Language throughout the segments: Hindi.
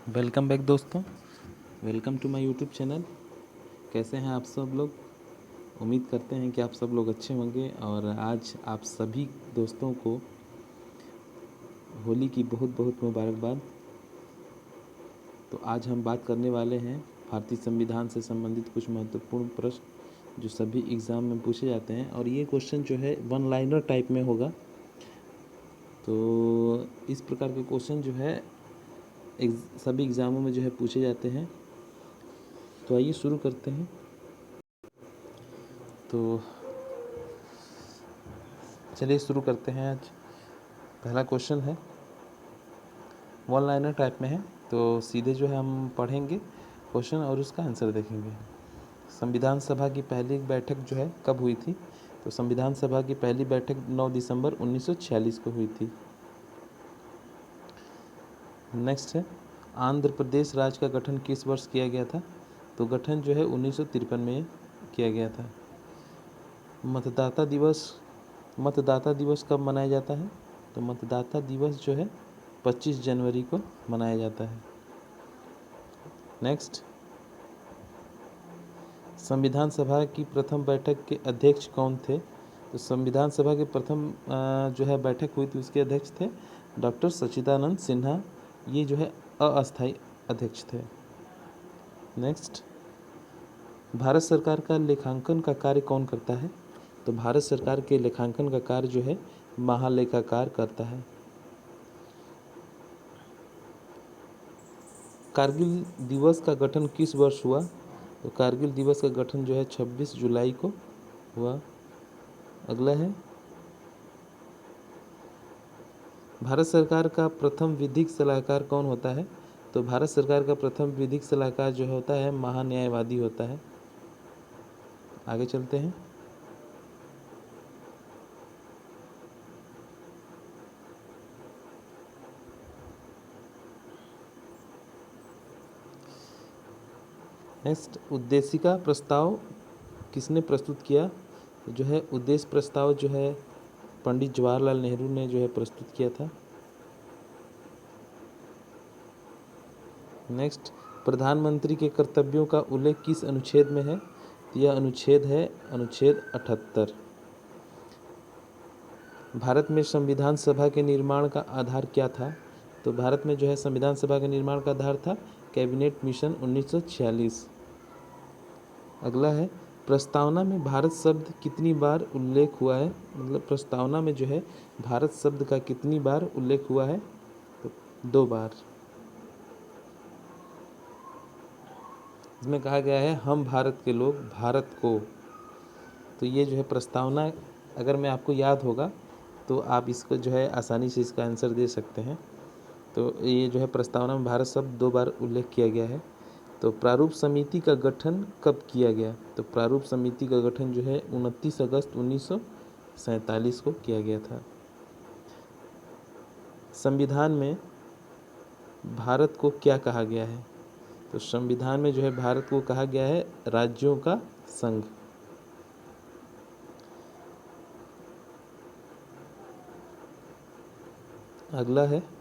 वेलकम बैक दोस्तों। Welcome to my YouTube channel. कैसे हैं आप सब लोग? उम्मीद करते हैं कि आप सब लोग अच्छे होंगे। और आज आप सभी दोस्तों को होली की बहुत बहुत मुबारकबाद। तो आज हम बात करने वाले हैं भारतीय संविधान से संबंधित कुछ महत्वपूर्ण प्रश्न जो सभी एग्ज़ाम में पूछे जाते हैं। और ये क्वेश्चन जो है वन लाइनर टाइप में होगा। तो इस प्रकार के क्वेश्चन जो है सभी एग्ज़ामों में जो है पूछे जाते हैं। तो आइए शुरू करते हैं। तो चलिए शुरू करते हैं। आज पहला क्वेश्चन है, वन लाइनर टाइप में है। तो सीधे जो है हम पढ़ेंगे क्वेश्चन और उसका आंसर देखेंगे। संविधान सभा की पहली बैठक जो है कब हुई थी? तो संविधान सभा की पहली बैठक 9 दिसंबर 1946 को हुई थी। नेक्स्ट है, आंध्र प्रदेश राज्य का गठन किस वर्ष किया गया था? तो गठन जो है 1953 में किया गया था। मतदाता दिवस कब मनाया जाता है? तो मतदाता दिवस जो है 25 जनवरी को मनाया जाता है। नेक्स्ट, संविधान सभा की प्रथम बैठक के अध्यक्ष कौन थे? तो संविधान सभा के प्रथम जो है बैठक हुई थी उसके अध्यक्ष थे डॉक्टर सच्चिदानंद सिन्हा। ये जो है अस्थायी अध्यक्ष थे। नेक्स्ट, भारत सरकार का लेखांकन का कार्य कौन करता है? तो भारत सरकार के लेखांकन का कार्य जो है महालेखाकार करता है। कारगिल दिवस का गठन किस वर्ष हुआ? तो कारगिल दिवस का गठन जो है 26 जुलाई को हुआ। अगला है, भारत सरकार का प्रथम विधिक सलाहकार कौन होता है? तो भारत सरकार का प्रथम विधिक सलाहकार जो होता है महान्यायवादी होता है। आगे चलते हैं। नेक्स्ट, उद्देशिका प्रस्ताव किसने प्रस्तुत किया? तो जो है उद्देश्य प्रस्ताव जो है पंडित जवाहरलाल नेहरू ने जो है प्रस्तुत किया था। नेक्स्ट, प्रधानमंत्री के कर्तव्यों का उल्लेख किस अनुच्छेद में है? तो यह अनुच्छेद है अनुच्छेद 78। भारत में संविधान सभा के निर्माण का आधार क्या था? तो भारत में जो है संविधान सभा के निर्माण का आधार था कैबिनेट मिशन 1946। अगला है, प्रस्तावना में भारत शब्द कितनी बार उल्लेख हुआ है? मतलब प्रस्तावना में जो है भारत शब्द का कितनी बार उल्लेख हुआ है? तो 2 बार। इसमें कहा गया है हम भारत के लोग भारत को। तो ये जो है प्रस्तावना, अगर मैं आपको याद होगा तो आप इसको जो है आसानी से इसका आंसर दे सकते हैं। तो ये जो है प्रस्तावना में भारत शब्द 2 बार उल्लेख किया गया है। तो प्रारूप समिति का गठन कब किया गया? तो प्रारूप समिति का गठन जो है 29 अगस्त 1947 को किया गया था। संविधान में भारत को क्या कहा गया है? तो संविधान में जो है भारत को कहा गया है राज्यों का संघ। अगला है,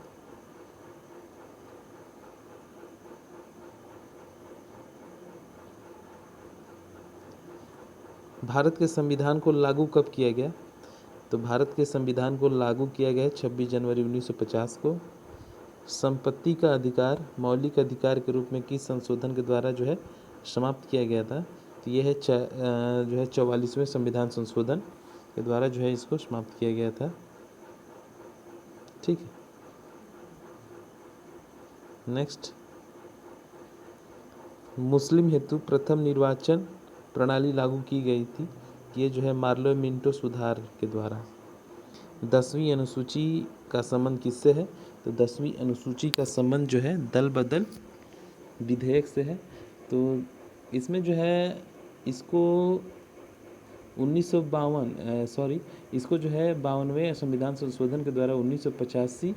भारत के संविधान को लागू कब किया गया? तो भारत के संविधान को लागू किया गया 26 जनवरी 1950 को। संपत्ति का अधिकार मौलिक अधिकार के रूप में किस संशोधन के द्वारा जो है समाप्त किया गया था? तो ये है जो है 44वें संविधान संशोधन के द्वारा जो है इसको समाप्त किया गया था। ठीक है। नेक्स्ट, मुस्लिम हेतु प्रथम निर्वाचन प्रणाली लागू की गई थी। ये जो है मार्लो मिंटो सुधार के द्वारा। 10वीं अनुसूची का संबंध किससे है? तो 10वीं अनुसूची का संबंध जो है दल बदल विधेयक से है। तो इसमें जो है इसको इसको जो है 52वें संविधान संशोधन के द्वारा 1985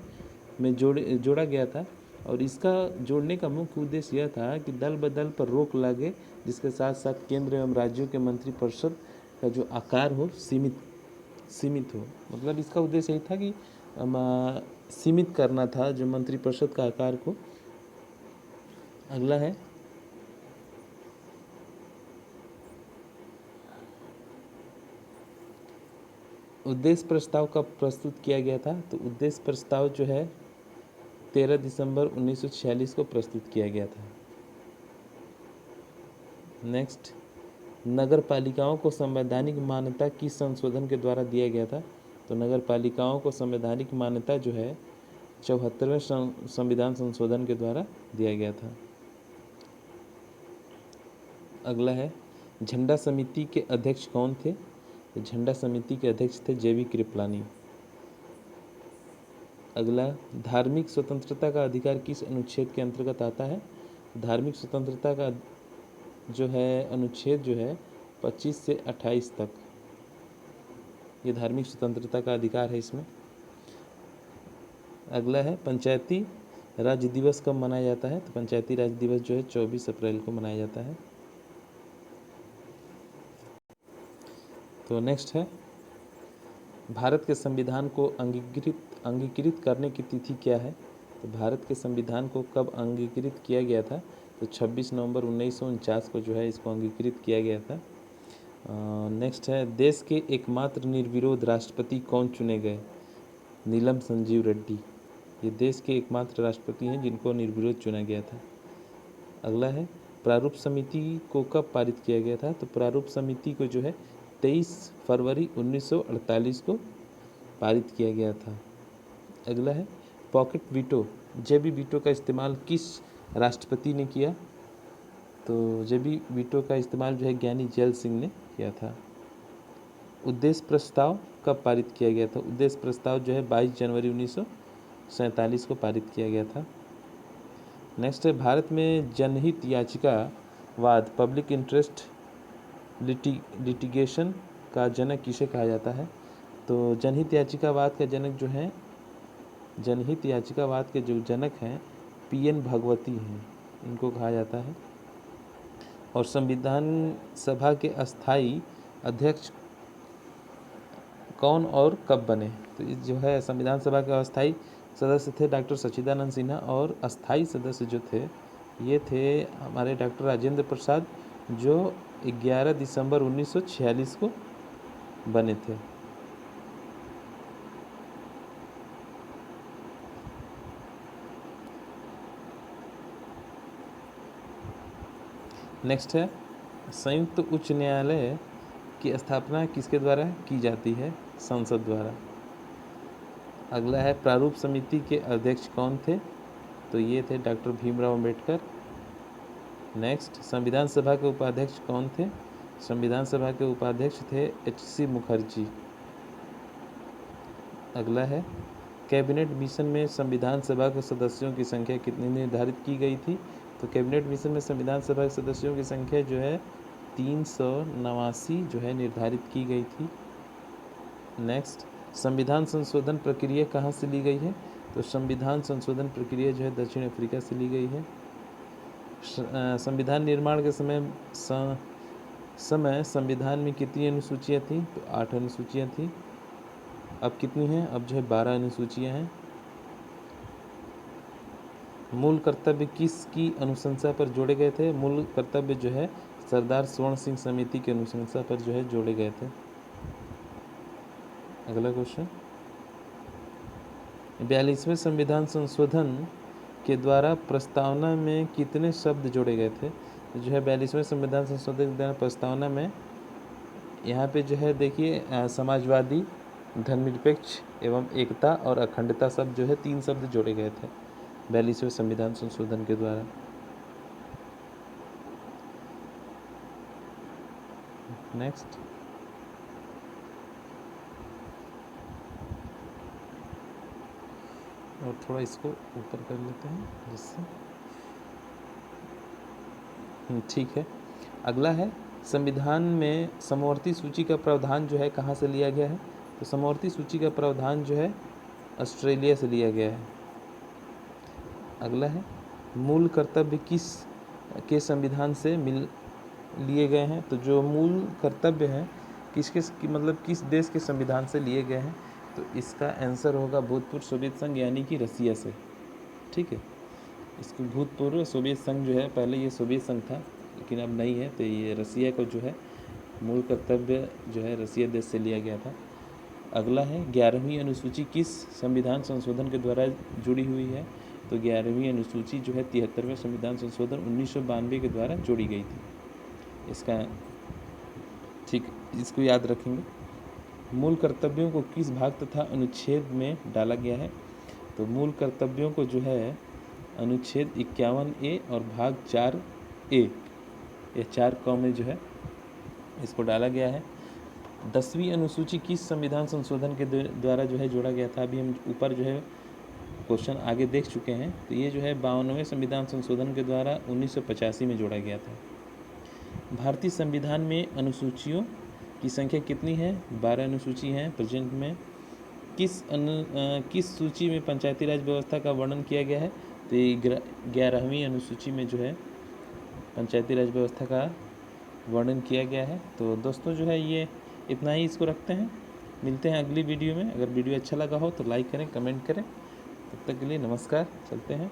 में जोड़ा गया था। और इसका जोड़ने का मुख्य उद्देश्य यह था कि दल बदल पर रोक लगे, जिसके साथ साथ केंद्र एवं राज्यों के मंत्रिपरिषद का जो आकार हो सीमित हो। मतलब इसका उद्देश्य यही था कि सीमित करना था जो मंत्रिपरिषद का आकार को। अगला है उद्देश्य प्रस्ताव कब प्रस्तुत किया गया था। तो उद्देश्य प्रस्ताव जो है 13 दिसंबर 1946 को प्रस्तुत किया गया था। नेक्स्ट, नगर पालिकाओं को संवैधानिक मान्यता किस संशोधन के द्वारा दिया गया था। तो नगर पालिकाओं को संवैधानिक मान्यता जो है 74वें संविधान संशोधन के द्वारा दिया गया था। अगला है झंडा समिति के अध्यक्ष कौन थे। तो झंडा समिति के अध्यक्ष थे जेबी कृपलानी। अगला, धार्मिक स्वतंत्रता का अधिकार किस अनुच्छेद के अंतर्गत आता है। धार्मिक स्वतंत्रता का जो है अनुच्छेद जो है 25 से 28 तक ये धार्मिक स्वतंत्रता का अधिकार है इसमें। अगला है पंचायती राज दिवस कब मनाया जाता है। तो पंचायती राज दिवस जो है 24 अप्रैल को मनाया जाता है। तो नेक्स्ट है भारत के संविधान को अंगीकृत करने की तिथि क्या है। तो भारत के संविधान को कब अंगीकृत किया गया था। तो 26 नवंबर 1949 को जो है इसको अंगीकृत किया गया था। नेक्स्ट है देश के एकमात्र निर्विरोध राष्ट्रपति कौन चुने गए। नीलम संजीव रेड्डी ये देश के एकमात्र राष्ट्रपति हैं जिनको निर्विरोध चुना गया था। अगला है प्रारूप समिति को कब पारित किया गया था। तो प्रारूप समिति को जो है 23 फरवरी 1948 को पारित किया गया था। अगला है पॉकेट वीटो जेबी वीटो का इस्तेमाल किस राष्ट्रपति ने किया। तो जेबी वीटो का इस्तेमाल जो है ज्ञानी जैल सिंह ने किया था। उद्देश्य प्रस्ताव कब पारित किया गया था। उद्देश्य प्रस्ताव जो है 22 जनवरी 1947 को पारित किया गया था। नेक्स्ट है भारत में जनहित याचिकावाद पब्लिक इंटरेस्ट लिटिगेशन का जनक किसे कहा जाता है। तो जनहित याचिकावाद का जनक जो है जनहित याचिकावाद के जो जनक हैं PN भगवती हैं, इनको कहा जाता है। और संविधान सभा के अस्थाई अध्यक्ष कौन और कब बने। तो इस जो है संविधान सभा के अस्थाई सदस्य थे डॉक्टर सच्चिदानंद सिन्हा और अस्थाई सदस्य जो थे ये थे हमारे डॉक्टर राजेंद्र प्रसाद जो 11 दिसंबर 1946 को बने थे। नेक्स्ट है संयुक्त उच्च न्यायालय की स्थापना किसके द्वारा की जाती है। संसद द्वारा। अगला है प्रारूप समिति के अध्यक्ष कौन थे। तो ये थे डॉक्टर भीमराव अम्बेडकर। नेक्स्ट संविधान सभा के उपाध्यक्ष कौन थे। संविधान सभा के उपाध्यक्ष थे HC मुखर्जी। अगला है कैबिनेट मिशन में संविधान सभा के सदस्यों की संख्या कितनी निर्धारित की गई थी। तो कैबिनेट मिशन में संविधान सभा के सदस्यों की संख्या जो है 389 जो है निर्धारित की गई थी। नेक्स्ट संविधान संशोधन प्रक्रिया कहाँ से ली गई है। तो संविधान संशोधन प्रक्रिया जो है दक्षिण अफ्रीका से ली गई है। संविधान निर्माण के समय संविधान में कितनी अनुसूचियाँ थीं। तो 8 अनुसूचियाँ थीं। अब कितनी हैं। अब जो है 12 अनुसूचियाँ हैं। मूल कर्तव्य किसकी अनुशंसा पर जोड़े गए थे। मूल कर्तव्य जो है सरदार स्वर्ण सिंह समिति की अनुशंसा पर जो है जोड़े गए थे। अगला क्वेश्चन 42वें संविधान संशोधन के द्वारा प्रस्तावना में कितने शब्द जोड़े गए थे। तो जो है 42वें संविधान संशोधन के द्वारा प्रस्तावना में यहाँ पे जो है देखिए समाजवादी धर्मनिरपेक्ष एवं एकता और अखंडता शब्द जो है 3 शब्द जोड़े गए थे 42वें संविधान संशोधन के द्वारा। नेक्स्ट और थोड़ा इसको ऊपर कर लेते हैं जिससे ठीक है। अगला है संविधान में समवर्ती सूची का प्रावधान जो है कहाँ से लिया गया है। तो समवर्ती सूची का प्रावधान जो है ऑस्ट्रेलिया से लिया गया है। अगला है मूल कर्तव्य किस के संविधान से लिए गए हैं। तो जो मूल कर्तव्य हैं मतलब किस देश के संविधान से लिए गए हैं। तो इसका आंसर होगा भूतपूर्व सोवियत संघ यानी कि रसिया से। ठीक है। इसको भूतपूर्व सोवियत संघ जो है, पहले ये सोवियत संघ था लेकिन अब नहीं है, तो ये रसिया को जो है मूल कर्तव्य जो है रसिया देश से लिया गया था। अगला है 11वीं अनुसूची किस संविधान संशोधन के द्वारा जुड़ी हुई है? तो 11वीं अनुसूची जो है 73वें संविधान संशोधन 1992 के द्वारा जोड़ी गई थी। इसका ठीक इसको याद रखेंगे। मूल कर्तव्यों को किस भाग तथा अनुच्छेद में डाला गया है? तो मूल कर्तव्यों को जो है अनुच्छेद 51A और भाग 4A या 4 में जो है इसको डाला गया है। 10वीं अनुसूची किस संविधान संशोधन के द्वारा जो है जोड़ा गया था? अभी हम ऊपर जो है क्वेश्चन आगे देख चुके हैं। तो ये जो है 52वें संविधान संशोधन के द्वारा 1985 में जोड़ा गया था। भारतीय संविधान में अनुसूचियों की संख्या कितनी है? 12 अनुसूची हैं प्रेजेंट में। किस सूची में पंचायती राज व्यवस्था का वर्णन किया गया है? तो ये 11वीं अनुसूची में जो है पंचायती राज व्यवस्था का वर्णन किया गया है। तो दोस्तों जो है ये इतना ही इसको रखते हैं, मिलते हैं अगली वीडियो में। अगर वीडियो अच्छा लगा हो तो लाइक करें, कमेंट करें। तब तक के लिए नमस्कार, चलते हैं।